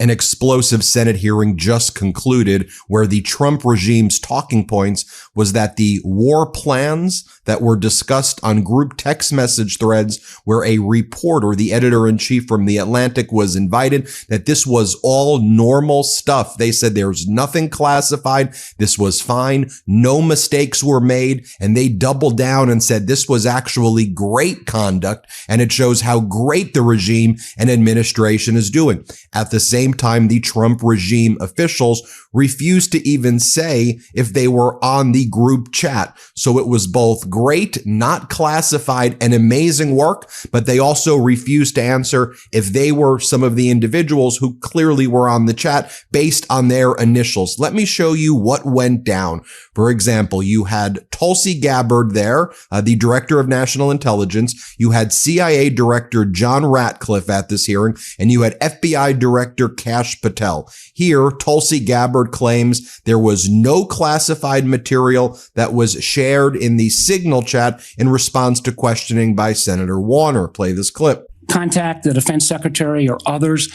An explosive Senate hearing just concluded where the Trump regime's talking points was that the war plans that were discussed on group text message threads where a reporter, the editor-in-chief from The Atlantic, was invited, that this was all normal stuff. They said there's nothing classified. This was fine. No mistakes were made. And they doubled down and said this was actually great conduct. And it shows how great the regime and administration is doing. At the same time, the Trump regime officials refused to even say if they were on the group chat. So it was both great, not classified, and amazing work, but they also refused to answer if they were some of the individuals who clearly were on the chat based on their initials. Let me show you what went down. For example, you had Tulsi Gabbard there, the director of national intelligence. You had CIA Director John Ratcliffe at this hearing, and you had FBI Director Kash Patel. Here, Tulsi Gabbard claims there was no classified material that was shared in the Signal chat in response to questioning by Senator Warner. Play this clip. Contact the defense secretary or others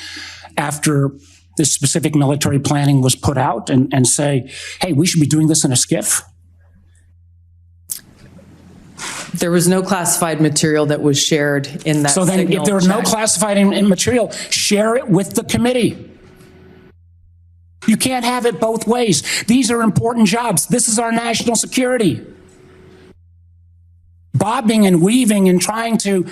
after this specific military planning was put out and say, hey, we should be doing this in a skiff? There was no classified material that was shared in that. So then Signal if there was no chat. classified material, share it with the committee. You can't have it both ways. These are important jobs. This is our national security. Bobbing and weaving and trying to,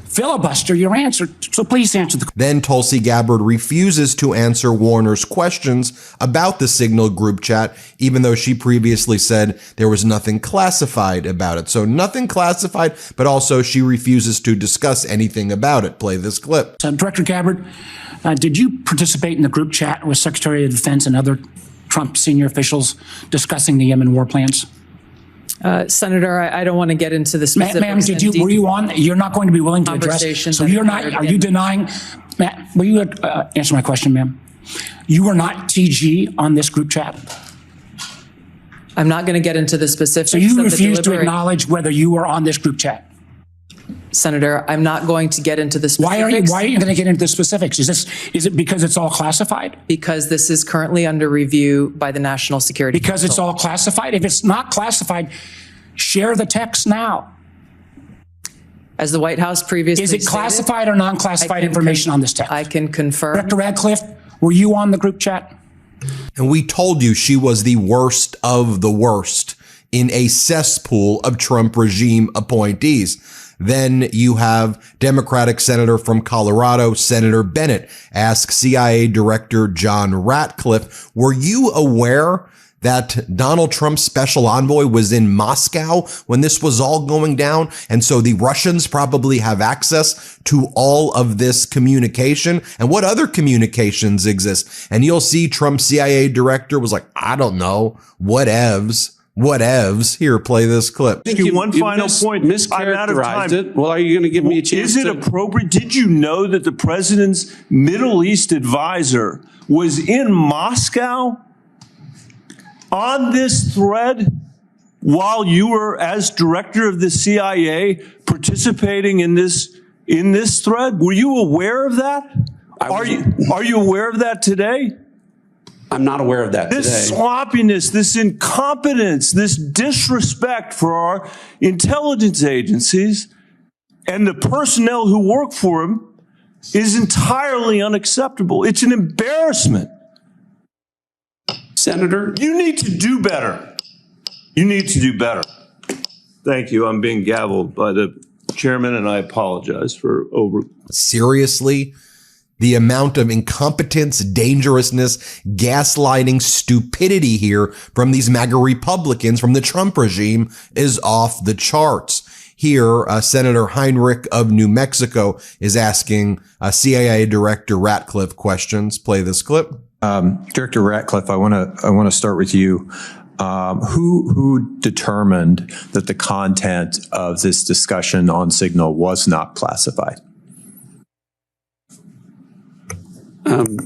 filibuster your answer. So please answer the question. Then Tulsi Gabbard refuses to answer Warner's questions about the Signal group chat, even though she previously said there was nothing classified about it. So nothing classified, but also she refuses to discuss anything about it. Play this clip. Director Gabbard, did you participate in the group chat with Secretary of Defense and other Trump senior officials discussing the Yemen war plans? Senator, I don't want to get into the specifics. Ma'am, were you on? You're not going to be willing to address. So you're not, are you denying, will you answer my question, ma'am? You were not TG on this group chat? I'm not going to get into the specifics. So you refuse to acknowledge whether you were on this group chat? Senator, I'm not going to get into the specifics. Why are you going to get into the specifics? Is it because it's all classified? Because this is currently under review by the National Security Council. Because it's all classified? If it's not classified, share the text now. As the White House previously stated, is it classified or non-classified information on this text? I can confirm. Director Ratcliffe, were you on the group chat? And we told you she was the worst of the worst in a cesspool of Trump regime appointees. Then you have Democratic Senator from Colorado, Senator Bennett, ask CIA Director John Ratcliffe, were you aware that Donald Trump's special envoy was in Moscow when this was all going down? And so the Russians probably have access to all of this communication. And what other communications exist? And you'll see Trump's CIA director was like, I don't know, whatevs. Here, play this clip. Thank you. One final point. I'm out of time. It. Well, are you going to give me a chance? Is it appropriate? Did you know that the president's Middle East advisor was in Moscow on this thread while you were, as director of the CIA, participating in this thread? Were you aware of that? Are you aware of that today? I'm not aware of that This today. sloppiness, this incompetence, this disrespect for our intelligence agencies and the personnel who work for them is entirely unacceptable. It's an embarrassment. Senator, you need to do better. You need to do better. Thank you. I'm being gavelled by the chairman, and I apologize for over. Seriously? The amount of incompetence, dangerousness, gaslighting, stupidity here from these MAGA Republicans from the Trump regime is off the charts. Here, Senator Heinrich of New Mexico is asking CIA Director Ratcliffe questions. Play this clip. Director Ratcliffe, I want to start with you. Who determined that the content of this discussion on Signal was not classified?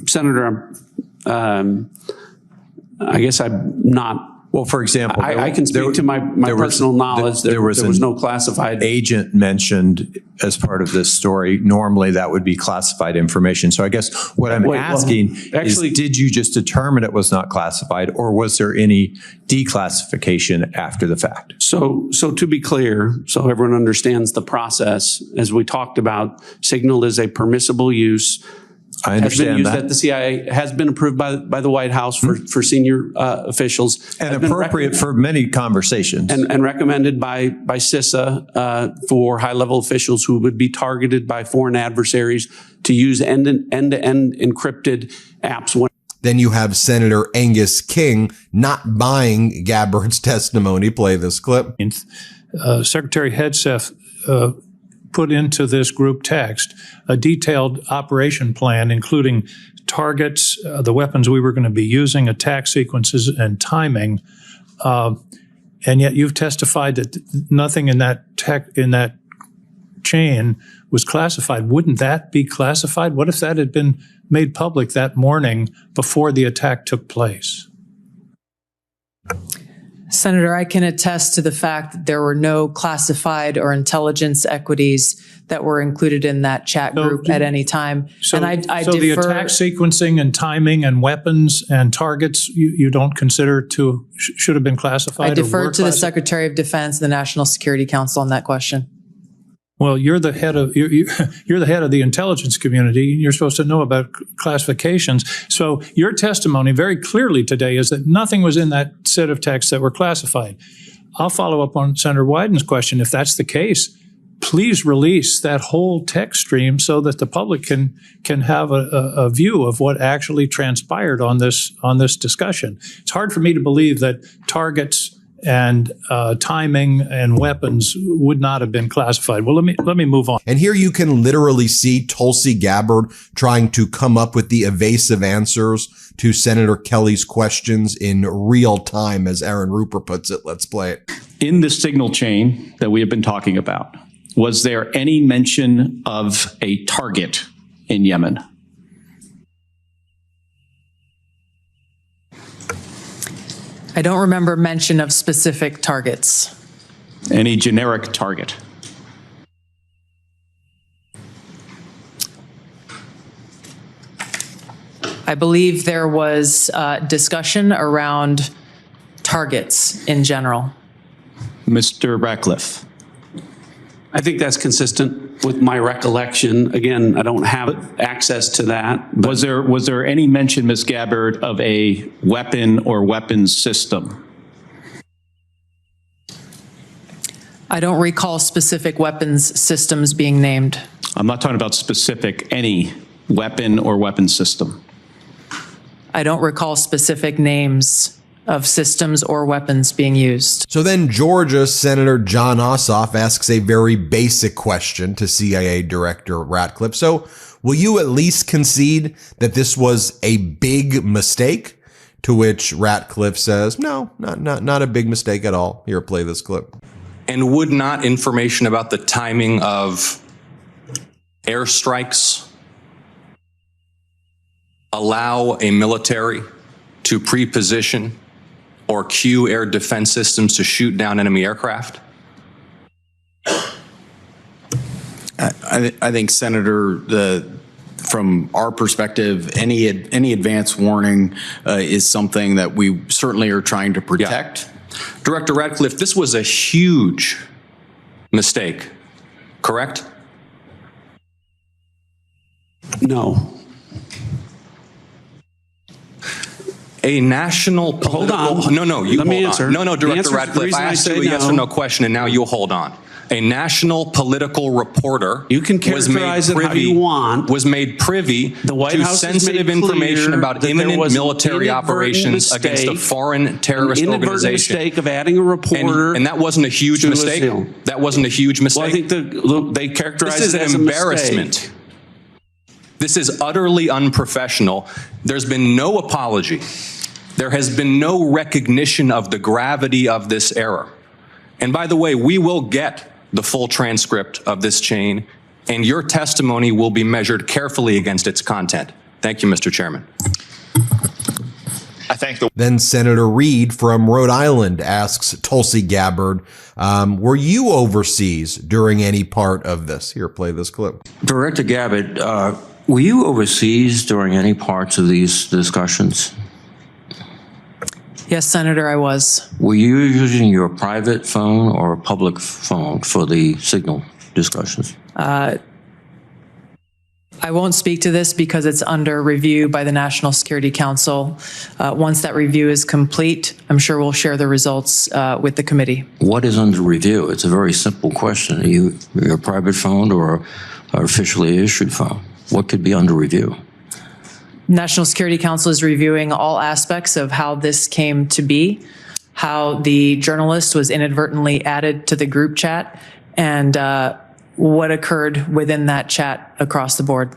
Senator, I guess I'm not Well, for example, I can speak to my personal knowledge. There was no classified agent mentioned as part of this story. Normally, that would be classified information. So I guess what I'm asking is, did you just determine it was not classified, or was there any declassification after the fact? So to be clear, so everyone understands the process, as we talked about, Signal is a permissible use. I understand that. At the CIA, has been approved by the White House for senior officials. And appropriate for many conversations. And recommended by CISA for high-level officials who would be targeted by foreign adversaries to use end-to-end encrypted apps. Then you have Senator Angus King not buying Gabbard's testimony. Play this clip. Secretary Hegseth put into this group text a detailed operation plan, including targets, the weapons we were going to be using, attack sequences, and timing. And yet you've testified that nothing in that chain was classified. Wouldn't that be classified? What if that had been made public that morning before the attack took place? Senator, I can attest to the fact that there were no classified or intelligence equities that were included in that chat group at any time. So, and I so the attack sequencing and timing and weapons and targets you don't consider to should have been classified? I defer to the Secretary of Defense, the National Security Council on that question. Well, you're the head of you're the head of the intelligence community. You're supposed to know about classifications. So your testimony very clearly today is that nothing was in that set of texts that were classified. I'll follow up on Senator Wyden's question. If that's the case, please release that whole text stream so that the public can have a view of what actually transpired on this discussion. It's hard for me to believe that targets and timing and weapons would not have been classified. Well, let me move on. And here you can literally see Tulsi Gabbard trying to come up with the evasive answers to Senator Kelly's questions in real time, as Aaron Rupert puts it. Let's play it. In the signal chain that we have been talking about, was there any mention of a target in Yemen? I don't remember mention of specific targets. Any generic target? I believe there was discussion around targets in general. Mr. Ratcliffe. I think that's consistent with my recollection. Again, I don't have access to that. Was there any mention, Ms. Gabbard, of a weapon or weapons system? I don't recall specific weapons systems being named. I'm not talking about specific, any weapon or weapons system. I don't recall specific names of systems or weapons being used. So then Georgia Senator John Ossoff asks a very basic question to CIA Director Ratcliffe. So will you at least concede that this was a big mistake? To which Ratcliffe says, no, not a big mistake at all. Here, play this clip. And would not information about the timing of airstrikes allow a military to pre-position or cue air defense systems to shoot down enemy aircraft? I think, Senator, from our perspective, any advance warning is something that we certainly are trying to protect. Yeah. Director Ratcliffe, this was a huge mistake, correct? No. A national political... Hold on. No, you Let me hold answer. on. No, Director The Ratcliffe, I asked you a no. yes or no question, and now you'll hold on. A national political reporter You can characterize it how you want. was made privy The White to House has sensitive made information clear about that there imminent was an military inadvertent operations against a mistake, foreign terrorist an inadvertent organization. mistake of adding a reporter. And that wasn't a huge to a mistake? seal. That wasn't a huge mistake? Well, I think they characterize This is it as an a embarrassment. mistake. This is utterly unprofessional. There's been no apology. There has been no recognition of the gravity of this error. And by the way, we will get the full transcript of this chain, and your testimony will be measured carefully against its content. Thank you, Mr. Chairman. I thank Then Senator Reed from Rhode Island asks Tulsi Gabbard, were you overseas during any part of this? Here, play this clip. Director Gabbard, were you overseas during any parts of these discussions? Yes, Senator, I was. Were you using your private phone or a public phone for the Signal discussions? I won't speak to this because it's under review by the National Security Council. Once that review is complete, I'm sure we'll share the results with the committee. What is under review? It's a very simple question. Are you your private phone or an officially issued phone? What could be under review? National Security Council is reviewing all aspects of how this came to be, how the journalist was inadvertently added to the group chat, and what occurred within that chat across the board.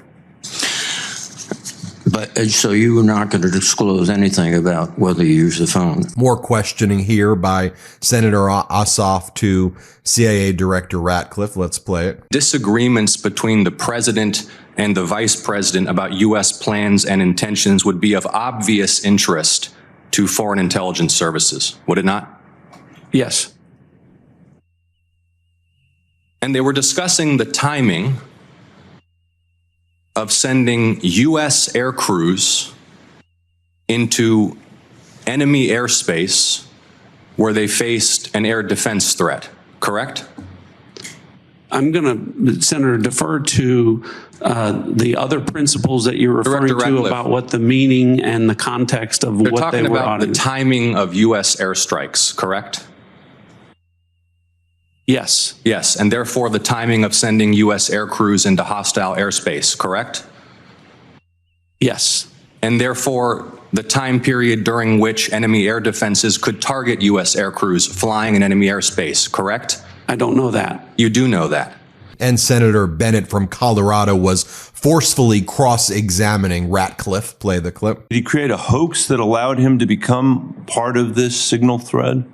But so you were not going to disclose anything about whether you use the phone? More questioning here by Senator Ossoff to CIA Director Ratcliffe. Let's play it. Disagreements between the president and the vice president about U.S. plans and intentions would be of obvious interest to foreign intelligence services, would it not? Yes. And they were discussing the timing of sending U.S. air crews into enemy airspace where they faced an air defense threat, correct? I'm going to, Senator, defer to the other principles that you're referring Director to Ratcliffe. about what the meaning and the context of They're what they talking were about auditing. the timing of U.S. airstrikes, correct? Yes. Yes, and therefore the timing of sending U.S. air crews into hostile airspace, correct? Yes. And therefore the time period during which enemy air defenses could target U.S. air crews flying in enemy airspace, correct? I don't know that. You do know that. And Senator Bennett from Colorado was forcefully cross-examining Ratcliffe. Play the clip. Did he create a hoax that allowed him to become part of this Signal thread?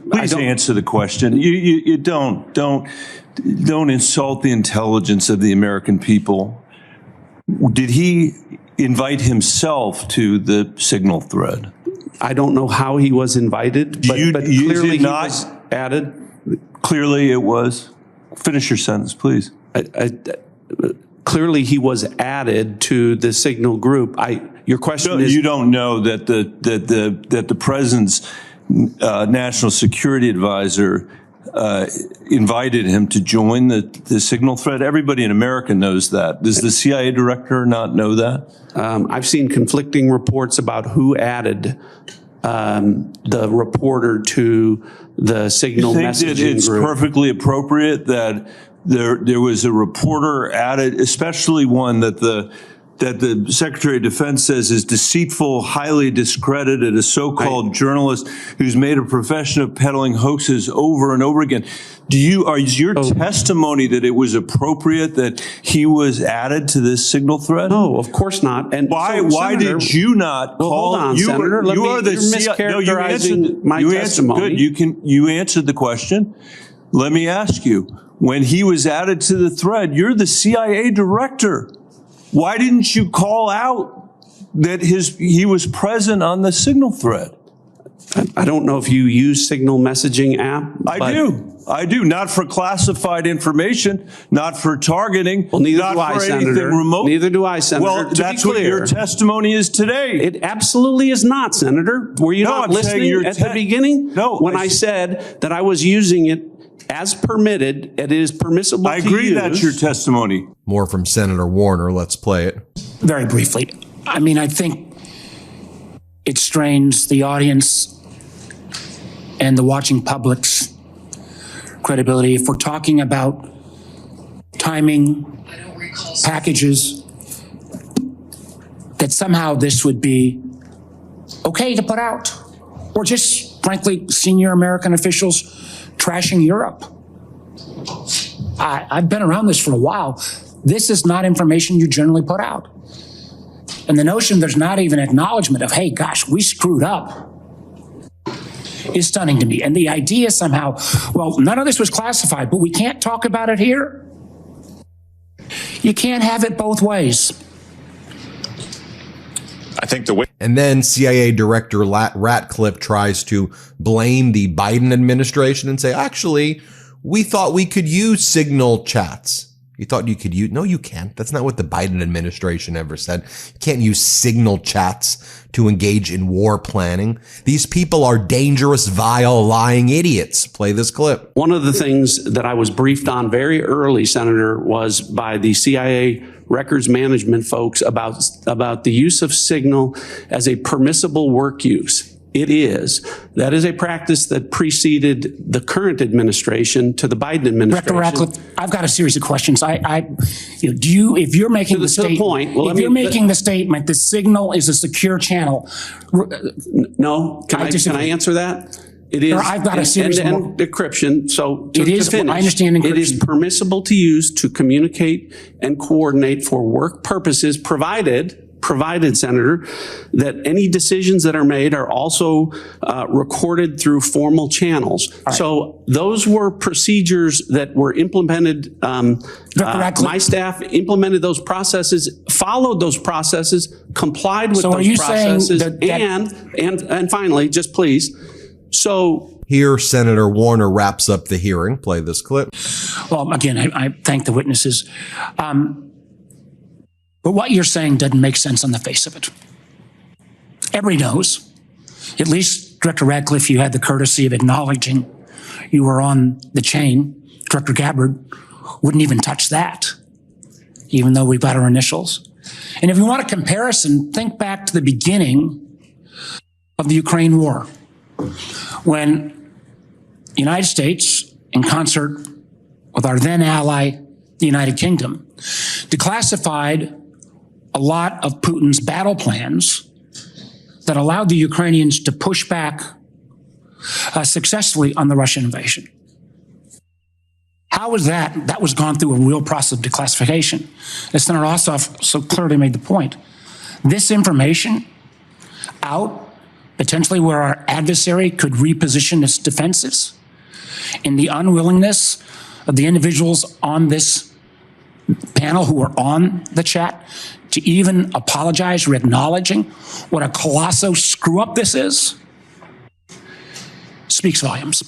Please answer the question. You don't insult the intelligence of the American people. Did he invite himself to the Signal thread? I don't know how he was invited, but clearly he was added. Clearly it was. Finish your sentence, please. Clearly he was added to the Signal group. Your question is, you don't know that the president's national security advisor invited him to join the Signal thread? Everybody in America knows that. Does the CIA director not know that? I've seen conflicting reports about who added the reporter to the Signal messaging group. You think that it's perfectly appropriate that there was a reporter added, especially one that the Secretary of Defense says is deceitful, highly discredited, a so-called journalist who's made a profession of peddling hoaxes over and over again. Is your testimony that it was appropriate that he was added to this Signal thread? No, of course not. And why Senator, did you not call? Hold on, Senator. You're mischaracterizing my testimony. You answered the question. Let me ask you, when he was added to the thread, you're the CIA director. Why didn't you call out that he was present on the Signal thread? I don't know if you use Signal messaging app. I do. Not for classified information, not for targeting, well, neither not do I, for Senator. anything remote. Neither do I, Senator. Well, that's what your testimony is today. It absolutely is not, Senator. Were you not listening at the beginning? No. When I said that I was using it as permitted, it is permissible to use. I agree that's your testimony. More from Senator Warner. Let's play it. Very briefly. I mean, I think it strains the audience and the watching public's credibility if we're talking about timing, packages, that somehow this would be okay to put out, or just, frankly, senior American officials trashing Europe. I've been around this for a while. This is not information you generally put out. And the notion there's not even acknowledgement of, hey, gosh, we screwed up, is stunning to me. And the idea somehow, well, none of this was classified, but we can't talk about it here. You can't have it both ways. I think the way. And then CIA Director Ratcliffe tries to blame the Biden administration and say, actually, we thought we could use signal chats. You thought you could use, no, you can't. That's not what the Biden administration ever said. You can't use signal chats to engage in war planning. These people are dangerous, vile, lying idiots. Play this clip. One of the things that I was briefed on very early, Senator, was by the CIA records management folks about the use of signal as a permissible work use. It is. That is a practice that preceded the current administration to the Biden administration. Director Ratcliffe, I've got a series of questions. If you're making the statement, the statement, the signal is a secure channel. No, can I answer that? It is. I've got a series of end-to-end decryption. So it is. To finish, I understand encryption. It is permissible to use to communicate and coordinate for work purposes, provided, Senator, that any decisions that are made are also recorded through formal channels. Right. So those were procedures that were implemented. My staff implemented those processes, followed those processes, complied with those processes, and finally, just please. So here, Senator Warner wraps up the hearing. Play this clip. Well, again, I thank the witnesses. But what you're saying doesn't make sense on the face of it. Everybody knows, at least Director Ratcliffe, you had the courtesy of acknowledging you were on the chain. Director Gabbard wouldn't even touch that, even though we've got our initials. And if you want a comparison, think back to the beginning of the Ukraine war, when the United States, in concert with our then ally, the United Kingdom, declassified a lot of Putin's battle plans that allowed the Ukrainians to push back successfully on the Russian invasion. How was that? That was gone through a real process of declassification. As Senator Ossoff so clearly made the point, this information out, potentially where our adversary could reposition its defenses, in the unwillingness of the individuals on this panel who were on the chat to even apologize for acknowledging what a colossal screw up this is, speaks volumes.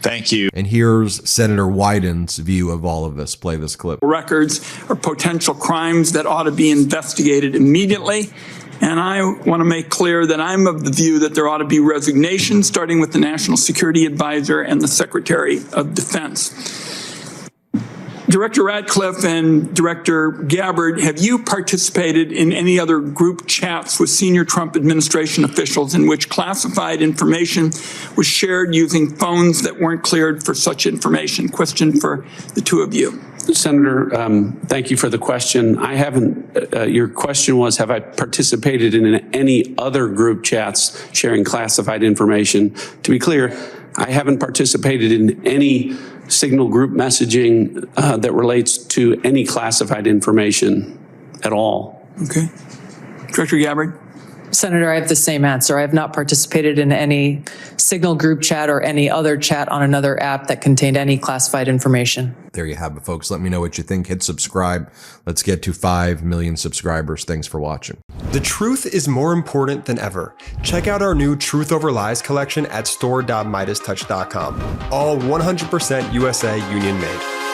Thank you. And here's Senator Wyden's view of all of this. Play this clip. Records are potential crimes that ought to be investigated immediately. And I want to make clear that I'm of the view that there ought to be resignations, starting with the National Security Advisor and the Secretary of Defense. Director Ratcliffe and Director Gabbard, have you participated in any other group chats with senior Trump administration officials in which classified information was shared using phones that weren't cleared for such information? Question for the two of you. Senator, thank you for the question. I haven't, your question was, have I participated in any other group chats sharing classified information? To be clear, I haven't participated in any signal group messaging that relates to any classified information at all. Okay. Director Gabbard? Senator, I have the same answer. I have not participated in any signal group chat or any other chat on another app that contained any classified information. There you have it, folks. Let me know what you think. Hit subscribe. Let's get to 5 million subscribers. Thanks for watching. The truth is more important than ever. Check out our new Truth Over Lies collection at store.MeidasTouch.com. All 100% USA union made.